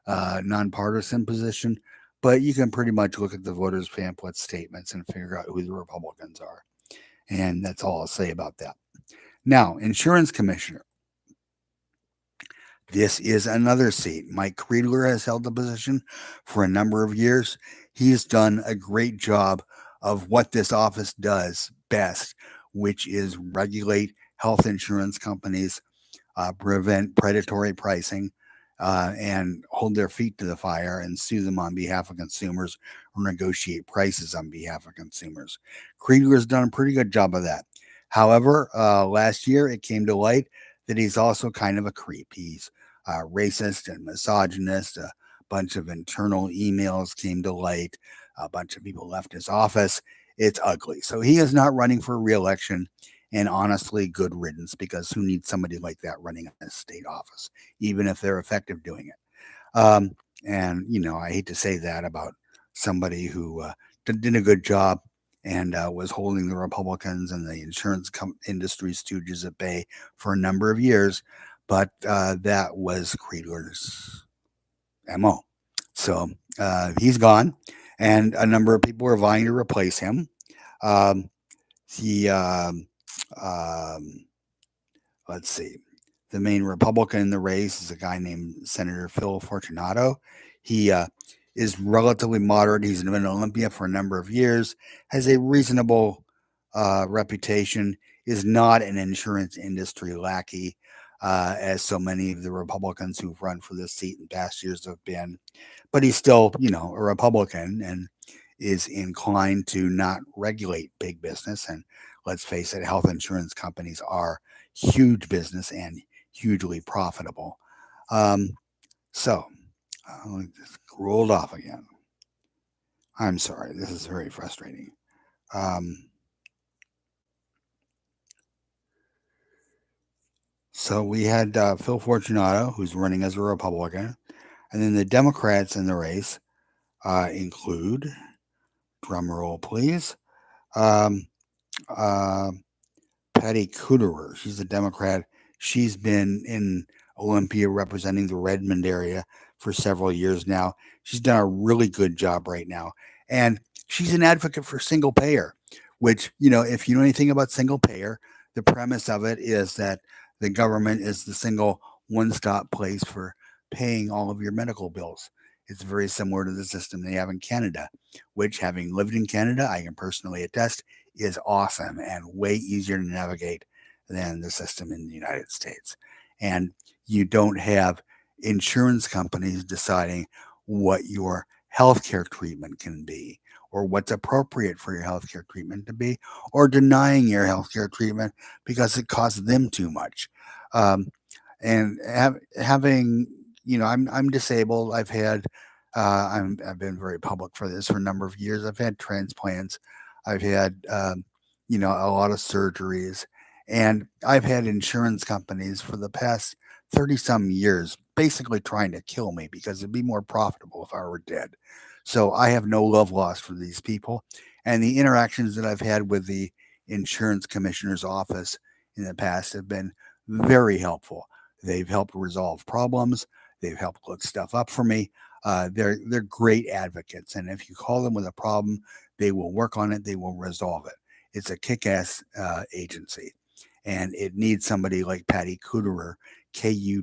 a nonpartisan position, but you can pretty much look at the voters' pamphlet statements and figure out who the Republicans are. And that's all I'll say about that. Now, insurance commissioner. This is another seat. Mike Kriegler has held the position for a number of years. He's done a great job of what this office does best, which is regulate health insurance companies, prevent predatory pricing, and hold their feet to the fire and sue them on behalf of consumers or negotiate prices on behalf of consumers. Kriegler has done a pretty good job of that. However, last year it came to light that he's also kind of a creep. He's racist and misogynist. A bunch of internal emails came to light. A bunch of people left his office. It's ugly. So he is not running for reelection. And honestly, good riddance, because who needs somebody like that running a state office, even if they're effective doing it? And, I hate to say that about somebody who did a good job and was holding the Republicans and the insurance industry stooges at bay for a number of years, but that was Kriegler's MO. So he's gone, and a number of people are vying to replace him. Um, he um, let's see. The main Republican in the race is a guy named Senator Phil Fortunato. He is relatively moderate. He's been in Olympia for a number of years, has a reasonable reputation, is not an insurance industry lackey, as so many of the Republicans who've run for this seat in past years have been. But he's still, a Republican and is inclined to not regulate big business. And let's face it, health insurance companies are huge business and hugely profitable. Um, so, just rolled off again. I'm sorry, this is very frustrating. Um, so we had Phil Fortunato, who's running as a Republican, and then the Democrats in the race include, drum roll please, um, uh, Patty Kuderer. She's a Democrat. She's been in Olympia representing the Redmond area for several years now. She's done a really good job right now. And she's an advocate for single payer, which, if you know anything about single payer, the premise of it is that the government is the single one stop place for paying all of your medical bills. It's very similar to the system they have in Canada, which, having lived in Canada, I can personally attest, is awesome and way easier to navigate than the system in the United States. And you don't have insurance companies deciding what your healthcare treatment can be or what's appropriate for your healthcare treatment to be, or denying your healthcare treatment because it costs them too much. Um, and having, I'm disabled. I've been very public for this for a number of years. I've had transplants. I've had, a lot of surgeries, and I've had insurance companies for the past 30 some years basically trying to kill me because it'd be more profitable if I were dead. So I have no love lost for these people. And the interactions that I've had with the insurance commissioner's office in the past have been very helpful. They've helped resolve problems. They've helped look stuff up for me. They're great advocates, and if you call them with a problem, they will work on it. They will resolve it. It's a kick-ass agency, and it needs somebody like Patty Kuderer, Kuderer,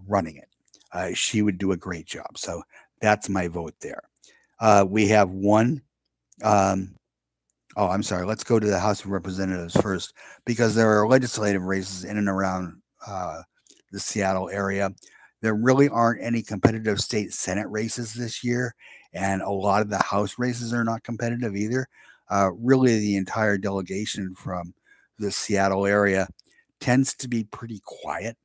running it. She would do a great job. So that's my vote there. We have one. Um, Oh, I'm sorry. Let's go to the House of Representatives first, because there are legislative races in and around the Seattle area. There really aren't any competitive state Senate races this year, and a lot of the House races are not competitive either. Really, the entire delegation from the Seattle area tends to be pretty quiet,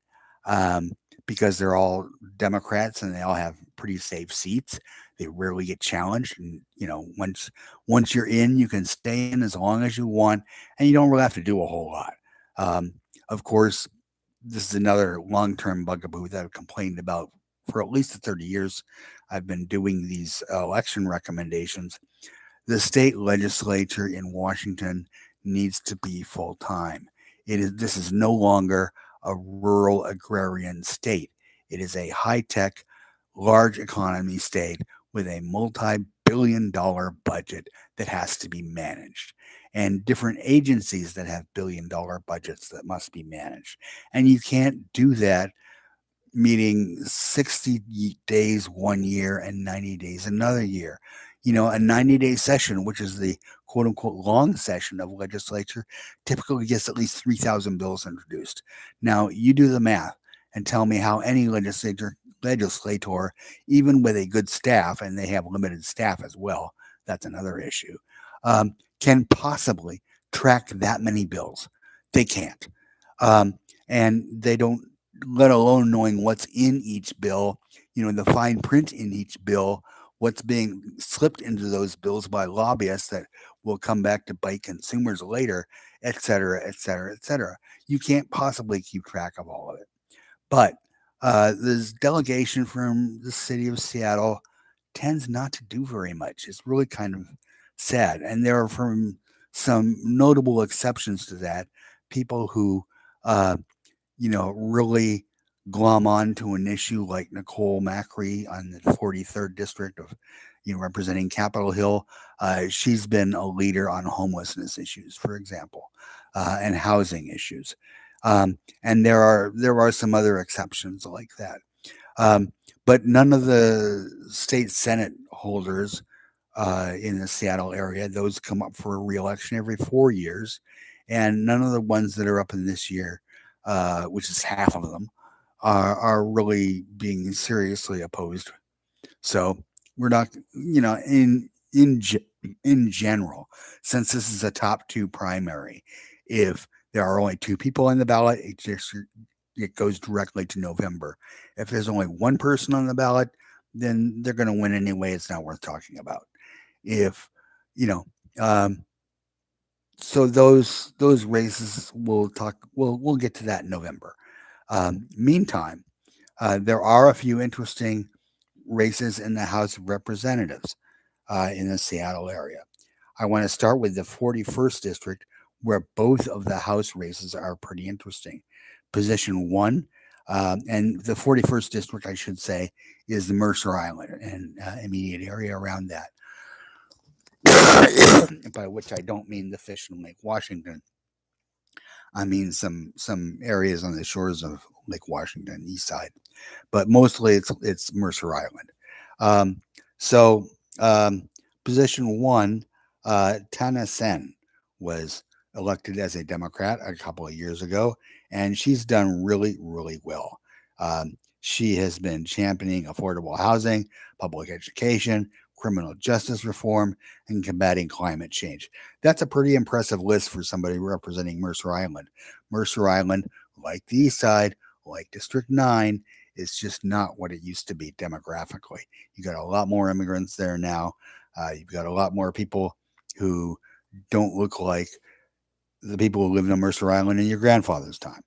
um, because they're all Democrats and they all have pretty safe seats. They rarely get challenged, and once you're in, you can stay in as long as you want, and you don't really have to do a whole lot. Um, of course, this is another long-term bugaboo that I've complained about for at least the 30 years I've been doing these election recommendations. The state legislature in Washington needs to be full time. This is no longer a rural agrarian state. It is a high tech, large economy state with a multi-billion-dollar budget that has to be managed, and different agencies that have billion-dollar budgets that must be managed. And you can't do that meeting 60 days one year and 90 days another year. A 90-day session, which is the quote unquote long session of legislature, typically gets at least 3,000 bills introduced. Now, you do the math and tell me how any legislator, even with a good staff, and they have limited staff as well, that's another issue, can possibly track that many bills. They can't. Um, and they don't, let alone knowing what's in each bill, the fine print in each bill, what's being slipped into those bills by lobbyists that will come back to bite consumers later, et cetera, et cetera, et cetera. You can't possibly keep track of all of it. But this delegation from the city of Seattle tends not to do very much. It's really kind of sad. And there are from some notable exceptions to that, people who uh, really glom on to an issue like Nicole Macri on the 43rd district of, representing Capitol Hill. She's been a leader on homelessness issues, for example, and housing issues. And there are some other exceptions like that. Um, but none of the state senate holders in the Seattle area, those come up for reelection every 4 years, and none of the ones that are up in this year, which is half of them, are really being seriously opposed. So we're not, in general, since this is a top two primary, if there are only two people on the ballot, it goes directly to November. If there's only one person on the ballot, then they're going to win anyway. It's not worth talking about. If you know, um, so those races we'll get to that in November. Meantime, there are a few interesting races in the House of Representatives in the Seattle area. I want to start with the 41st district, where both of the House races are pretty interesting. Position one, and the 41st district, I should say, is the Mercer Island and immediate area around that. By which I don't mean the fish in Lake Washington. I mean some areas on the shores of Lake Washington, east side, but mostly it's Mercer Island. Um, so position one, Tana Sen was elected as a Democrat a couple of years ago, and she's done really, really well. She has been championing affordable housing, public education, criminal justice reform, and combating climate change. That's a pretty impressive list for somebody representing Mercer Island. Mercer Island, like the East Side, like District 9, is just not what it used to be demographically. You got a lot more immigrants there now. You've got a lot more people who don't look like the people who lived on Mercer Island in your grandfather's time.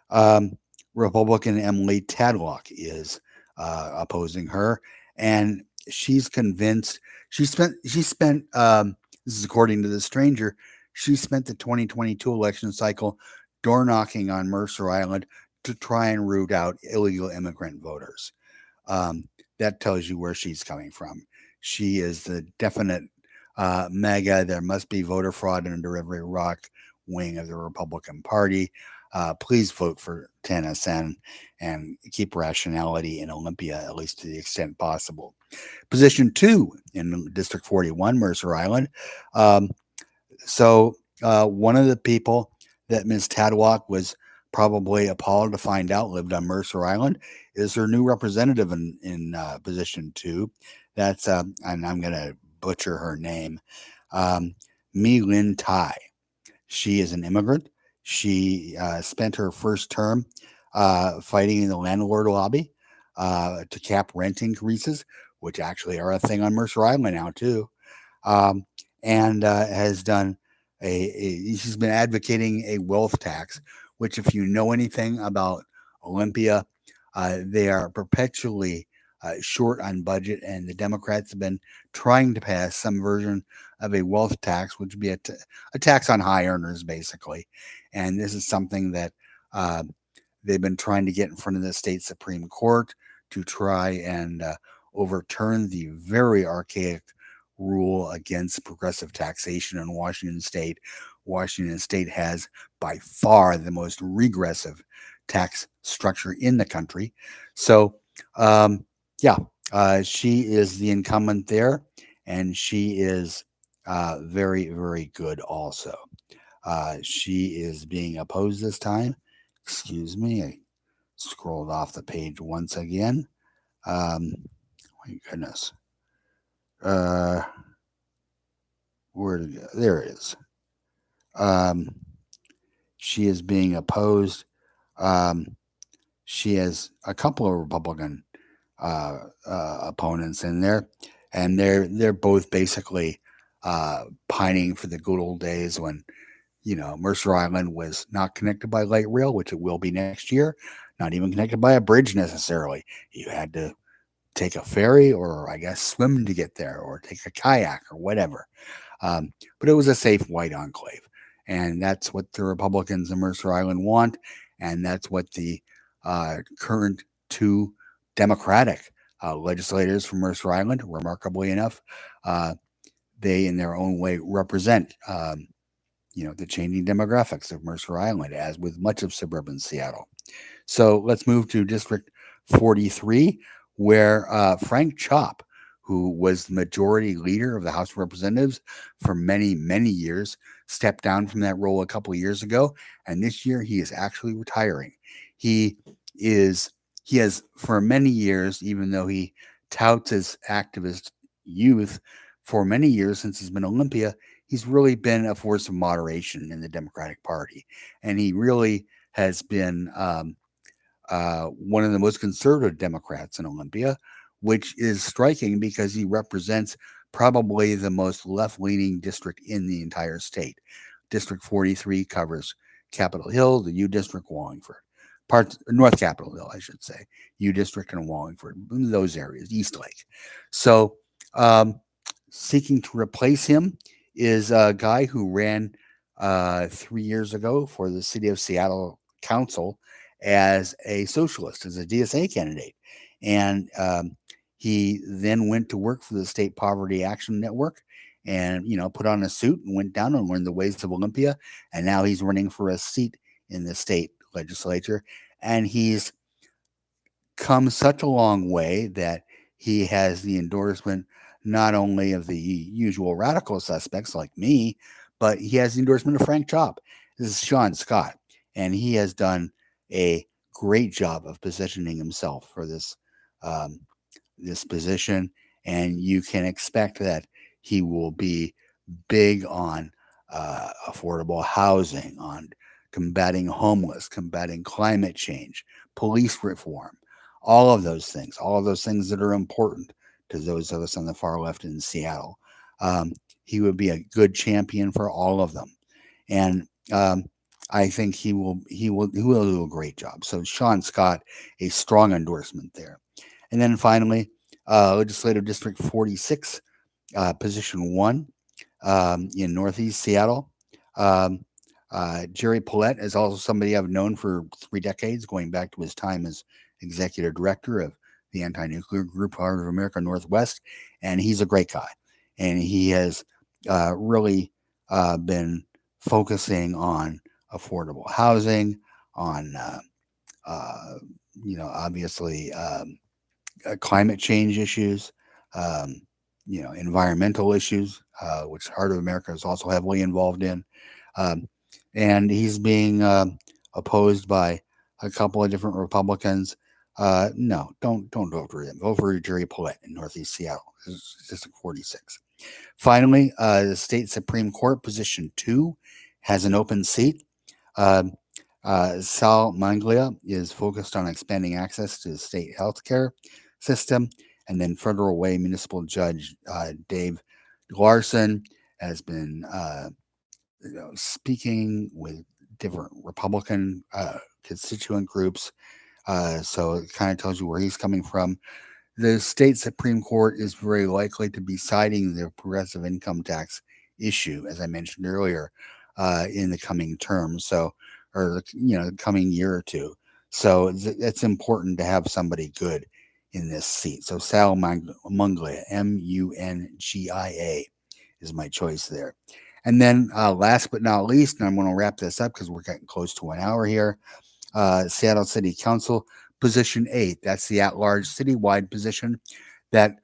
Um, Republican Emily Tadlock is opposing her, and she's convinced. She spent. This is according to the stranger. She spent the 2022 election cycle door knocking on Mercer Island to try and root out illegal immigrant voters. Um, that tells you where she's coming from. She is the definite mega. There must be voter fraud under every rock wing of the Republican Party. Please vote for Tana Sen and keep rationality in Olympia, at least to the extent possible. Position two in District 41, Mercer Island. Um, one of the people that Ms. Tadlock was probably appalled to find out lived on Mercer Island is her new representative in position two. That's, and I'm going to butcher her name, Mi Lin Tai. She is an immigrant. She spent her first term fighting in the landlord lobby to cap rent increases, which actually are a thing on Mercer Island now, too. Um, and has done she's been advocating a wealth tax, which, if you know anything about Olympia, they are perpetually short on budget, and the Democrats have been trying to pass some version of a wealth tax, which would be a tax on high earners, basically. And this is something that uh, they've been trying to get in front of the state Supreme Court to try and overturn the very archaic rule against progressive taxation in Washington state. Washington state has by far the most regressive tax structure in the country. So, um, yeah, she is the incumbent there, and she is very, very good also. She is being opposed this time. Excuse me, I scrolled off the page once again. My goodness. Uh, where did it go? There it is. Um, she is being opposed. Um, she has a couple of Republican opponents in there, and they're both basically pining for the good old days when Mercer Island was not connected by light rail, which it will be next year. Not even connected by a bridge necessarily. You had to take a ferry, or I guess swim to get there, or take a kayak or whatever. But it was a safe white enclave. And that's what the Republicans in Mercer Island want. And that's what the current two Democratic legislators from Mercer Island, remarkably enough, uh, they in their own way represent. The changing demographics of Mercer Island, as with much of suburban Seattle. So let's move to District 43, where Frank Chop, who was the majority leader of the House of Representatives for many, many years, stepped down from that role a couple of years ago. And this year he is actually retiring. He is, he has for many years, even though he touts his activist youth, for many years since he's been Olympia, he's really been a force of moderation in the Democratic Party. And he really has been one of the most conservative Democrats in Olympia, which is striking because he represents probably the most left leaning district in the entire state. District 43 covers Capitol Hill, the U District, Wallingford, parts North Capitol Hill, I should say, U District and Wallingford, those areas, East Lake. So, um, seeking to replace him is a guy who ran 3 years ago for the City of Seattle Council as a socialist, as a DSA candidate. And he then went to work for the State Poverty Action Network and, put on a suit and went down and learned the ways of Olympia. And now he's running for a seat in the state legislature. And he's come such a long way that he has the endorsement not only of the usual radical suspects like me, but he has the endorsement of Frank Chop. This is Sean Scott, and he has done a great job of positioning himself for um, this position, and you can expect that he will be big on affordable housing, on combating homeless, combating climate change, police reform, all of those things that are important to those of us on the far left in Seattle. Um, he would be a good champion for all of them, and I think he will do a great job. So Sean Scott, a strong endorsement there. And then finally, Legislative District 46, Position 1 in Northeast Seattle. Um, Jerry Paulette is also somebody I've known for 3 decades, going back to his time as executive director of the Anti-Nuclear Group Part of America Northwest, and he's a great guy. And he has really been focusing on affordable housing, on uh, obviously climate change issues, um, environmental issues, which Heart of America is also heavily involved in. Um, and he's being opposed by a couple of different Republicans. No, don't vote for him. Vote for Jerry Paulette in Northeast Seattle. This is District 46. Finally, the state Supreme Court, Position 2, has an open seat. Um, Sal Manglia is focused on expanding access to the state healthcare system. And then Federal Way Municipal Judge Dave Larson has been speaking with different Republican constituent groups. So it kind of tells you where he's coming from. the state Supreme Court is very likely to be citing the progressive income tax issue, as I mentioned earlier, in the coming term. So, or the coming year or two. So it's important to have somebody good in this seat. So Sal Mungia, Mungia, is my choice there. And then last but not least, and I'm going to wrap this up because we're getting close to 1 hour here. Seattle City Council, position 8. That's the at-large citywide position. That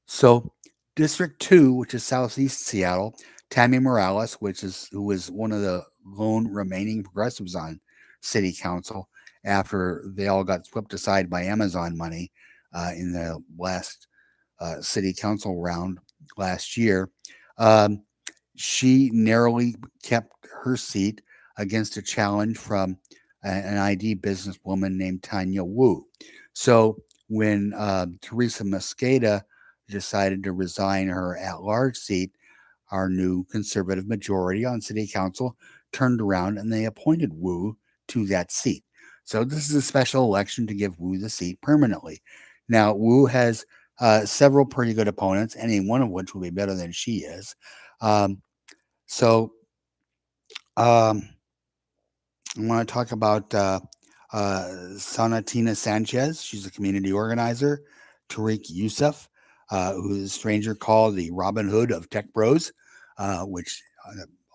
so District 2, which is Southeast Seattle, Tammy Morales, who was one of the lone remaining progressives on City Council after they all got swept aside by Amazon money in the last City Council round last year. She narrowly kept her seat against a challenge from an ID businesswoman named Tanya Wu. So when Teresa Mosqueda decided to resign her at-large seat, our new conservative majority on city council turned around and they appointed Wu to that seat. So this is a special election to give Wu the seat permanently. Now, Wu has several pretty good opponents, any one of which will be better than she is. So um, I want to talk about Sanatina Sanchez. She's a community organizer. Tariq Youssef, who is a stranger called the Robin Hood of Tech Bros, which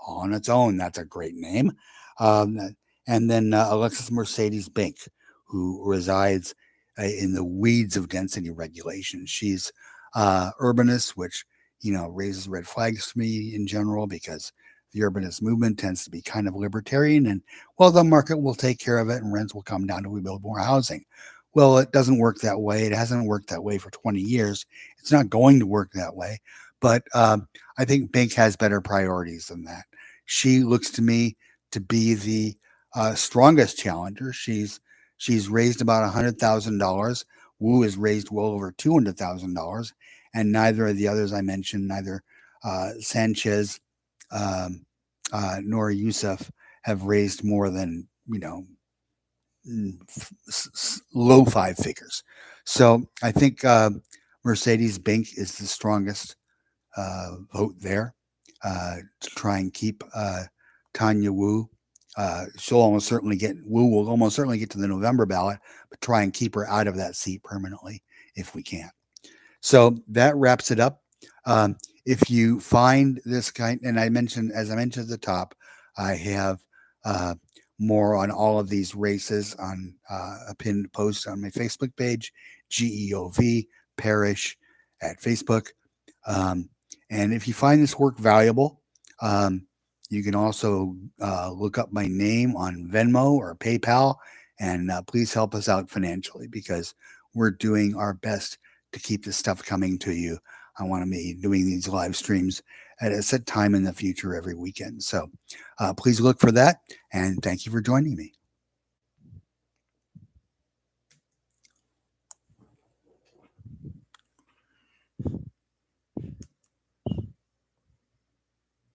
on its own, that's a great name. And then Alexis Mercedes Bink, who resides in the weeds of density regulation. She's urbanist, which raises red flags for me in general because the urbanist movement tends to be kind of libertarian and, well, the market will take care of it and rents will come down till we build more housing. Well, it doesn't work that way. It hasn't worked that way for 20 years. It's not going to work that way. But I think Bink has better priorities than that. She looks to me to be the strongest challenger. She's raised about $100,000. Wu has raised well over $200,000, and neither of the others I mentioned, neither Sanchez nor Youssef, have raised more than low five figures. So I think Mercedes Bink is the strongest vote there to try and keep Tanya Wu. Wu will almost certainly get to the November ballot, but try and keep her out of that seat permanently if we can. So that wraps it up. If you find this kind, and as I mentioned at the top, I have more on all of these races on a pinned post on my Facebook page, Geov Parish at Facebook. And if you find this work valuable, you can also look up my name on Venmo or PayPal, and please help us out financially because we're doing our best to keep this stuff coming to you. I want to be doing these live streams at a set time in the future every weekend. So please look for that, and thank you for joining me.